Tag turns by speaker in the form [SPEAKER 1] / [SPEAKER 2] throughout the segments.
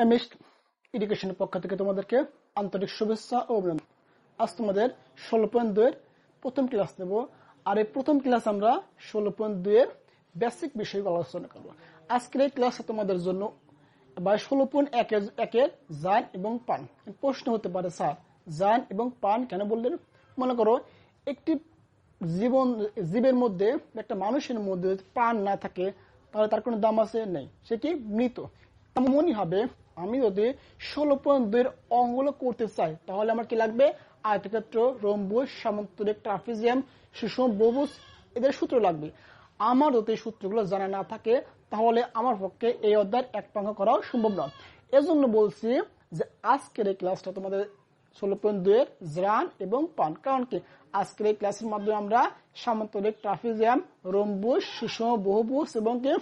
[SPEAKER 1] MS এডুকেশনের পক্ষ থেকে তোমাদেরকে আন্তরিক শুভেচ্ছা ও অভিনন্দন। আজ তোমাদের 16.2 এর প্রথম ক্লাস নেব। আর এই প্রথম ক্লাস আমরা 16.2 এর বেসিক বিষয়গুলো আলোচনা করব। আজকের এই ক্লাসে তোমাদের জন্য বা 16.1 এর জান এবং পান। প্রশ্ন হতে পারে, স্যার জান এবং পান কেন বললেন? মনে করো একটি জীবের মধ্যে, একটা মানুষের মধ্যে প্রাণ না থাকে তাহলে তার কোনো দাম আছে? নেই, সে কি মৃত। মনে হবে আমি যদি 16.2 এর অঙ্কগুলো করতে চাই তাহলে আমার কি লাগবে? আয়তক্ষেত্র, রম্বুস, সামান্তরিক, ট্রাপিজিয়াম, সুষম বহুভুজ, এদের সূত্র লাগবে। আমার যদি সূত্রগুলো জানা না থাকে তাহলে আমার পক্ষে এই অধ্যায়ের এক অঙ্ক করাও সম্ভব নয়। এজন্য বলছি যে আজকের এই ক্লাসটা তোমাদের 16.2 এর জান এবং পান। কারণ কি আজকের এই ক্লাসের মাধ্যমে আমরা সামান্তরিক, ট্রাপিজিয়াম, রম্বুস, সুষম বহুভুজ এবং কি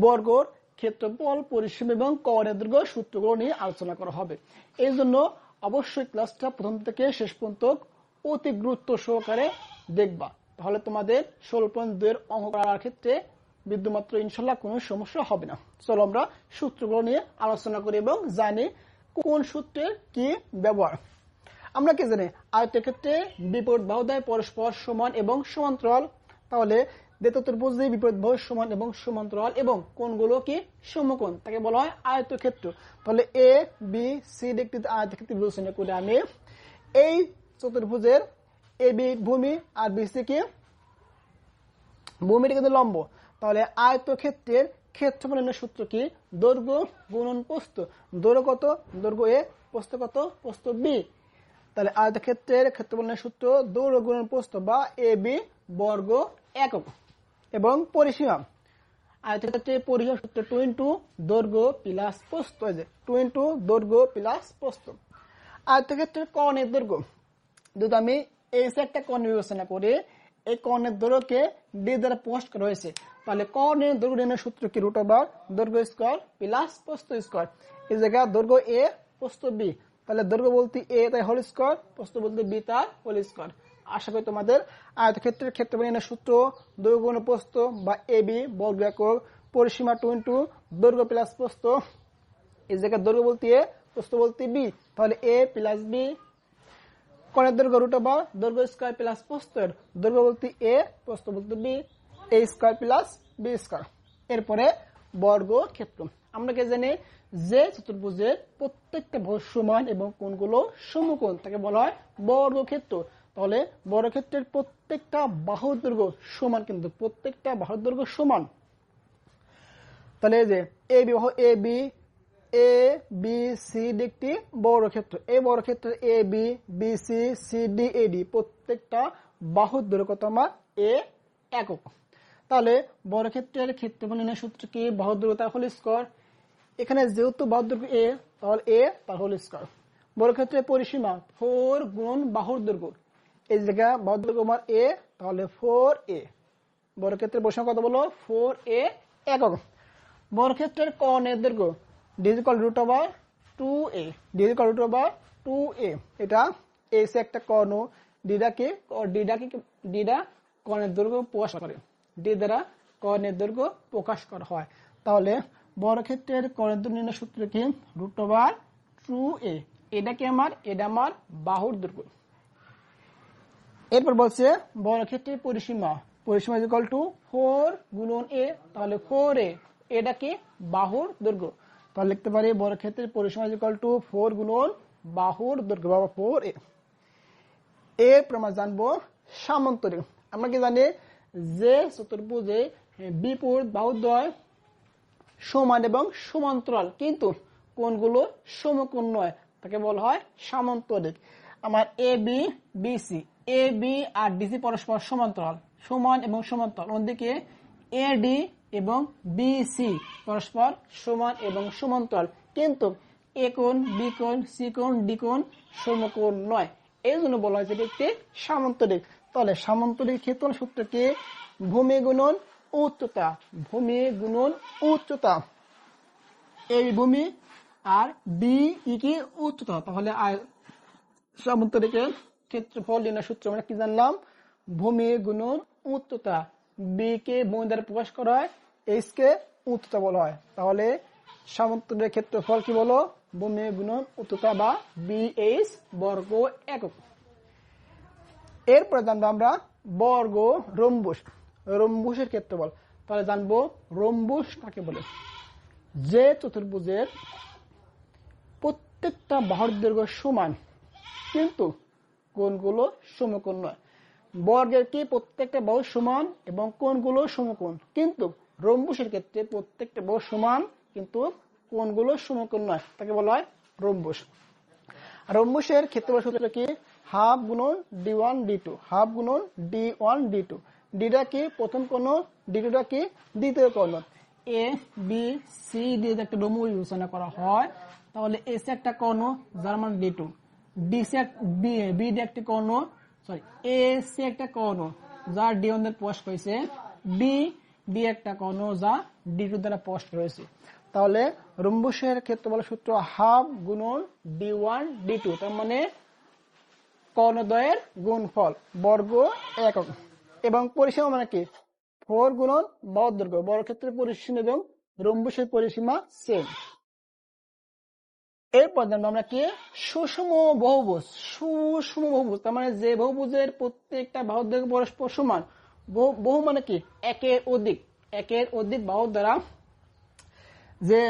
[SPEAKER 1] বর্গর ক্ষেত্রফল, পরিসীম এবং কর্ণের দৈর্ঘ্য সূত্রগুলো নিয়ে আলোচনা করা হবে। এই জন্য অবশ্যই ক্লাসটা প্রথম থেকে শেষ পর্যন্ত অতি গুরুত্ব সহকারে দেখবা, তাহলে তোমাদের 16.2 এর অঙ্ক করার ক্ষেত্রে বিন্দুমাত্র ইনশাল্লাহ কোনো সমস্যা হবে না। চলো আমরা সূত্রগুলো নিয়ে আলোচনা করি এবং জানি কোন সূত্রের কি ব্যবহার। আমরা কি জানি আয়তক্ষেত্রে বিপরীত বাহুদ্বয় পরস্পর সমান এবং সমান্তরাল। তাহলে দ্বিতীয় বিপরীত বাহু সমান এবং সমান্তরাল এবং কোণগুলো কি সমকোণ, তাকে বলা হয় আয়তক্ষেত্র। তাহলে এ বি সি একটি আয়তক্ষেত্র বিবেচনা করে আমি এই চতুর্ভুজের এ বি ভূমি আর বি সি কি ভূমিটা কিন্তু লম্ব। তাহলে আয়তক্ষেত্রের ক্ষেত্রফলের সূত্র কি? দৈর্ঘ্য গুণন প্রস্থ। দৈর্ঘ্য কত? দৈর্ঘ্য এ। প্রস্থ কত? প্রস্থ বি। তাহলে আয়তক্ষেত্রের ক্ষেত্রফলের সূত্র দৈর্ঘ্য গুণন প্রস্থ বা এ বি বর্গ একক। এবং পরিসীমা আয়তক্ষেত্রের পরিসীমা সূত্র 2 দৈর্ঘ্য প্লাস প্রস্থ। 2 দৈর্ঘ্য প্লাস প্রস্থ। আয়তক্ষেত্রের কর্ণের দৈর্ঘ্য যদি আমি এই একটা কর্ণ বিবেচনা করি, এই কর্ণের দৈর্ঘ্যকে ডি দ্বারা প্রকাশ করা হয়েছে। তাহলে কর্ণের দৈর্ঘ্য নির্ণয়ের সূত্র কি? √ দৈর্ঘ্য স্কয়ার প্লাস প্রস্থ স্কয়ার। এই জায়গায় দৈর্ঘ্য এ, প্রস্থ বি। তাহলে দৈর্ঘ্য বলতে এ তাই হোল স্কয়ার, প্রস্থ বলতে বি তার হোল স্কয়ার। আশা করি তোমাদের আয়তক্ষেত্রের ক্ষেত্রফল নির্ণয়ের সূত্র দৈর্ঘ্য গুণ প্রস্থ বা এ বি বর্গ একক, পরিসীমা 2 দৈর্ঘ্য প্লাস প্রস্থ। এই জায়গায় দৈর্ঘ্য বলতে এ, প্রস্থ বলতে বি। তাহলে এ প্লাস বি। কর্ণের দৈর্ঘ্য √ দৈর্ঘ্য স্কয়ার প্লাস প্রস্থের দৈর্ঘ্য বলতে এ, প্রস্থ বলতে বি, এ স্কয়ার প্লাস বি স্কয়ার। এরপরে বর্গক্ষেত্র। আমরা কি জানি যে চতুর্ভুজের প্রত্যেকটা বাহু সমান এবং কোণগুলো সমকোণ তাকে বলা হয় বর্গক্ষেত্র। তাহলে বর্গক্ষেত্রের প্রত্যেকটা বাহুর দৈর্ঘ্য সমান, কিন্তু প্রত্যেকটা বাহুর দৈর্ঘ্য সমান। তাহলে এই যে এ বি সি ডি একটি বর্গক্ষেত্র। এই বর্গক্ষেত্রের A B B C C D A D প্রত্যেকটা বাহুর দৈর্ঘ্য আমার এ একক। তাহলে বর্গক্ষেত্রের ক্ষেত্রফল নির্ণয়ের সূত্র কি? বাহুর দৈর্ঘ্য তার হোল স্কয়ার। এখানে যেহেতু বাহুর দৈর্ঘ্য এ তাহলে এ তার হোল স্কয়ার। বর্গক্ষেত্রের পরিসীমা 4 গুণ বাহুর দৈর্ঘ্য। এই জায়গায় বাহুর দৈর্ঘ্য আমার এ, তাহলে 4a। বর্গক্ষেত্রের পরিসীমা কত বলো? 4a একক। বর্গক্ষেত্রের কর্ণের দৈর্ঘ্য d √2a। d √2a। এটা এসে একটা কর্ণ, ডিডাকে কর্ণের দৈর্ঘ্য প্রকাশ করে। ডি দ্বারা কর্ণের দৈর্ঘ্য প্রকাশ করা হয়। তাহলে বর্গক্ষেত্রের কর্ণের দৈর্ঘ্য নির্ণয়ের সূত্র কি? √2a। এটা আমার বাহুর দৈর্ঘ্য। এরপর বলছে বর্গক্ষেত্রের পরিসীমা 4 গুণন এ, তাহলে 4a। এটা কি? বাহুর দৈর্ঘ্য। তাহলে লিখতে পারি বর্গক্ষেত্রের পরিসীমা 4 গুণন বাহুর দৈর্ঘ্য বা 4a। এরপর আমরা জানবো সামান্তরিক। আমরা কি জানি যে চতুর্ভুজে বিপরীত বাহুদ্বয় সমান এবং সমান্তরাল কিন্তু কোণগুলো সমকোণ নয় তাকে বলা হয় সামান্তরিক। আমার এ B B C, A B R DC পরস্পর সমান্তরাল, সমান এবং সমান্তরাল। অন্যদিকে এ ডি এবং বি সি পরস্পর সমান এবং সমান্তরাল, কিন্তু এ কোণ, বি কোণ, সি কোণ, ডি কোণ সমকোণ নয়। এই জন্য বলা হয় যে একটি সামান্তরিক। তাহলে সামান্তরিক ক্ষেত্রফল সূত্র কি? ভূমি গুণন উচ্চতা। ভূমি গুণন উচ্চতা। এই ভূমি আর বি ই কি উচ্চতা। তাহলে সামান্তরিকের ক্ষেত্রফল নির্ণয়ের সূত্র আমরা কি জানলাম? ভূমি গুণন উচ্চতা। বি কে ভূমি দ্বারা প্রকাশ করা হয়, এইচ কে উচ্চতা বলা হয়। তাহলে সমান্তরালের ক্ষেত্রফল কি বলো? ভূমি গুণন উচ্চতা বা BH বর্গ একক। এরপরে জানবো আমরা বর্গ রম্বুস। রম্বুসের ক্ষেত্রফল। তাহলে জানবো রম্বুস কাকে বলে। যে চতুর্ভুজের প্রত্যেকটা বাহুর দৈর্ঘ্য সমান কিন্তু কোণগুলো সমকোণ নয়। বর্গের কি প্রত্যেকটা বাহু সমান এবং কোণগুলো সমকোণ, কিন্তু রম্বুসের ক্ষেত্রে প্রত্যেকটা বাহু সমান কিন্তু কোণগুলো সমকোণ নয়, তাকে বলা হয় রম্বুস। রম্বুসের ক্ষেত্রফল সূত্র কি? হাফ গুণন D1 D2, হাফ গুণন D1 D2। ডিটা কি প্রথম কোণ, D2টা কি দ্বিতীয় কোণ। A B C দিয়ে একটা রম্বুস বিবেচনা করা হয়, তাহলে এসে একটা কোণ যার মান D2, বি ডি একটা কোণ, সরি এ সি একটা কোণ যার D1 দ্বারা প্রকাশ হয়েছে, বি ডি একটা কোণ যা D2 দ্বারা প্রকাশ হয়েছে। তাহলে রম্বুসের ক্ষেত্রফল সূত্র হাফ গুণন D1 D2, তার মানে কর্ণদ্বয়ের গুণফল বর্গ একক। এবং পরিসীমা মানে কি? 4 গুণন বাহুর দৈর্ঘ্য। বর্গক্ষেত্রের পরিসীমা এবং রম্বুসের পরিসীমা সেম। এরপর জানবো আমরা কি? সুষম বহুভুজ। সুষম বহুভুজ তার মানে যে বহুভুজের প্রত্যেকটা বাহুর দৈর্ঘ্য পরস্পর সমান। বহু মানে কি? একের অধিক বাহু দ্বারা যে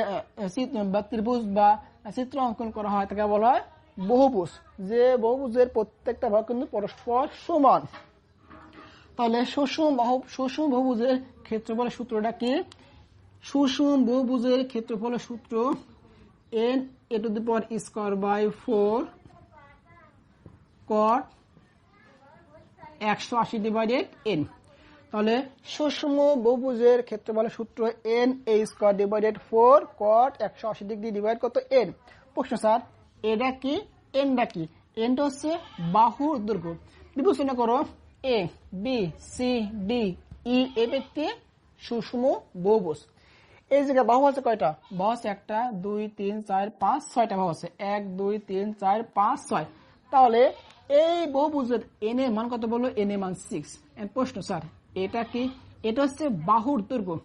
[SPEAKER 1] ত্রিভুজ বা চিত্র অঙ্কন করা হয় তাকে বলা হয় বহুভুজ। যে বহুভুজের প্রত্যেকটা বাহু কিন্তু পরস্পর সমান। তাহলে সুষম বহুভুজের ক্ষেত্রফলের সূত্রটা কি? সুষম বহুভুজের ক্ষেত্রফলের সূত্র n a to the power square by 4 cot 180 divided n। তাহলে সুষম বহুভুজের ক্ষেত্রফলের সূত্র n a square divided 4 cot 180 degree divide কত n। প্রশ্ন স্যার এটা কি, nটা কি? nটা হচ্ছে বাহুর দৈর্ঘ্য। বিবেচনা করো a b c d e এ ব্যক্তি সুষম বহুভুজ। এই জায়গায় বাহু আছে কয়টা? বাহু আছে 1 2 3 4 5 6টা বাহু আছে, 1 2 3 4 5 6। তাহলে এই বহুভুজের n এর মান কত বললো? n এর মান 6। প্রশ্ন স্যার এটা কি? এটা হচ্ছে বাহুর দৈর্ঘ্য।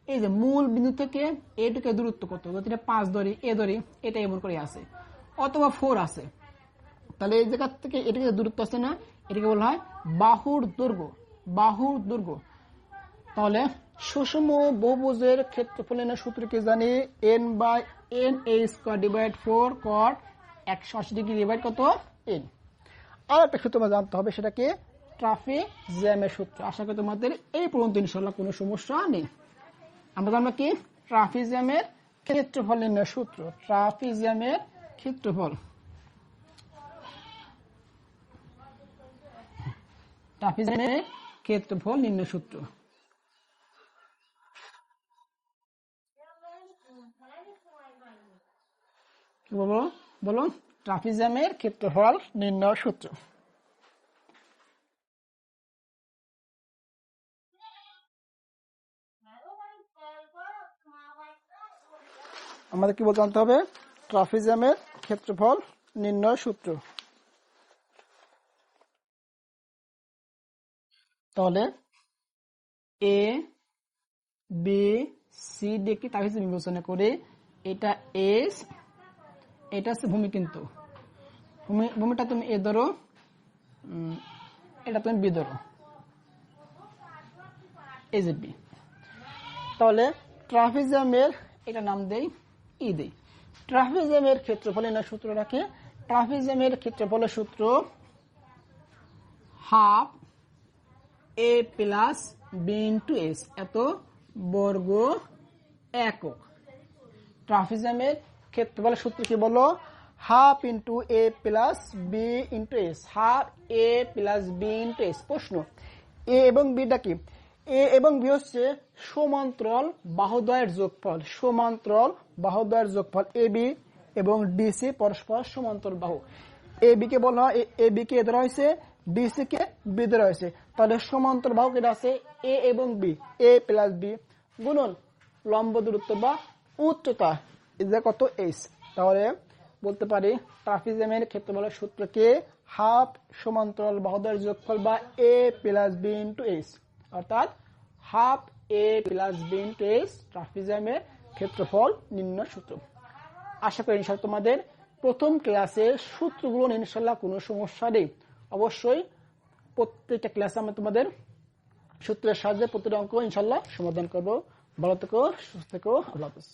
[SPEAKER 1] এই যে মূল বিন্দু থেকে এটুকু দূরত্ব কত? যদি 5 ধরি, এ ধরি, এটা এমন করে আছে, অথবা 4 আছে, তাহলে এই জায়গা থেকে এটাকে দূরত্ব আছে না, এটাকে বলা হয় বাহুর দৈর্ঘ্য। বাহুর দৈর্ঘ্য। তাহলে সুষম বহুভুজের ক্ষেত্রফলের সূত্র কি জানি? n by n a square divide 4 cot 180 degree divide কত n। আর একটা সূত্র তোমার জানতে হবে, সেটা কি? ট্রাপিজিয়ামের সূত্র। আশা করি তোমাদের এই পর্যন্ত ইনশাআল্লাহ কোনো সমস্যা নেই। আমরা জানবো কি? ট্রাপিজিয়ামের ক্ষেত্রফল নির্ণয়ের সূত্র। ট্রাপিজিয়ামের ক্ষেত্রফল। ট্রাপিজিয়ামের ক্ষেত্রফল নির্ণয় সূত্র কি বলবো? বলো ট্রাপিজিয়ামের ক্ষেত্রফল নির্ণয় সূত্র। আমাদের কি বলতে জানতে হবে? ট্রাপিজিয়ামের ক্ষেত্রফল নির্ণয় সূত্র। তাহলে এ বি সি ডি একটি ট্রাপিজিয়াম বিবেচনা করে এটা এস, এটা হচ্ছে ভূমি, কিন্তু ভূমিটা তুমি এ ধরো, এটা তুমি বি ধরো, এই যে বি। তাহলে ট্রাপিজিয়ামের এটা নাম দেই ই দেই। ট্রাপিজিয়ামের ক্ষেত্রফলের না সূত্রটা কি? ট্রাপিজিয়ামের ক্ষেত্রফলের সূত্র half A plus B into S, এত বর্গ একক। ট্রাপিজিয়ামের ক্ষেত্রফলের সূত্র কি বলো? Half into A plus B into S, half A plus B into S. প্রশ্ন এ এবং বিটা কি? এ এবং বি হচ্ছে সমান্তরাল বাহুদ্বয়ের যোগফল। সমান্তরাল বাহুদ্বয়ের যোগফল। এ বি এবং ডিসি পরস্পর সমান্তরাল বাহু। এ বি কে বলা হয়, এ বি কে ধরা হয়েছে, ডিসি কে বি ধরা হয়েছে। তাহলে সমান্তরাল বাহু কেটে আছে এ এবং বি, এ প্লাস বি গুণন লম্ব দূরত্ব বা উচ্চতা ইজ কত? এইচ। তাহলে বলতে পারি ট্রাপিজিয়ামের ক্ষেত্রফলের সূত্র কে? হাফ সমান্তরাল বাহুদ্বয়ের যোগফল বা এ প্লাস বি ইন্টু এইচ, অর্থাৎ half A plus B into H ট্রাপিজিয়ামের ক্ষেত্রফল নির্ণয় সূত্র। আশা করি ইনশাআল্লাহ তোমাদের প্রথম ক্লাসে সূত্রগুলো ইনশাআল্লাহ কোনো সমস্যা নেই। অবশ্যই প্রত্যেকটা ক্লাসে আমরা তোমাদের সূত্রের সাহায্যে প্রতিটা অঙ্ক ইনশাআল্লাহ সমাধান করবো। ভালো থেকো, সুস্থ থেকো, আল্লাহ হাফেজ।